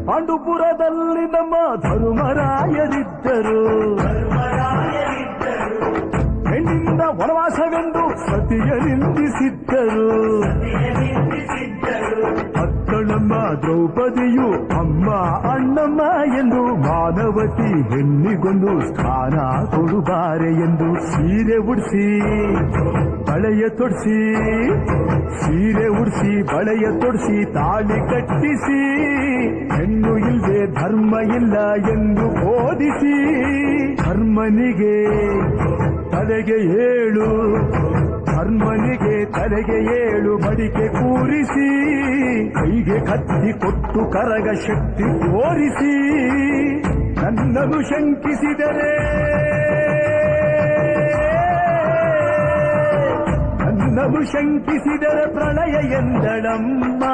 ಪಾಂಡುಪುರದಲ್ಲಿ ನಮ್ಮ ಧರ್ಮರಾಯರಿದ್ದರು. ಹೆಣ್ಣಿಂದ ವನವಾಸವೆಂದು ಸತಿಯ ನಿಂದಿಸಿದ್ದರು. ಅತ್ತಳಮ್ಮ ದ್ರೌಪದಿಯು ಅಮ್ಮ ಅಣ್ಣಮ್ಮ ಎಂದು ಮಾನವತಿ ಹೆಣ್ಣಿಗೊಂದು ಸ್ಥಾನ ಕೊಡುಬಾರೆ ಎಂದು ಸೀರೆ ಉಡಿಸಿ ಬಳೆಯ ತೊಡಿಸಿ ಬಳೆಯ ತೊಡಿಸಿ ತಾಳಿ ಕಟ್ಟಿಸಿ ಹೆಣ್ಣು ಇಲ್ಲದೆ ಧರ್ಮ ಇಲ್ಲ ಎಂದು ಬೋಧಿಸಿ ಧರ್ಮನಿಗೆ ತಲೆಗೆ ಏಳು ಮಡಿಕೆ ಕೂರಿಸಿ ಕೈಗೆ ಕತ್ತಿ ಕೊಟ್ಟು ಕರಗ ಶಕ್ತಿ ತೋರಿಸಿ ನನ್ನನ್ನು ಶಂಕಿಸಿದರೆ ಪ್ರಳಯ ಎಂದಳಮ್ಮ.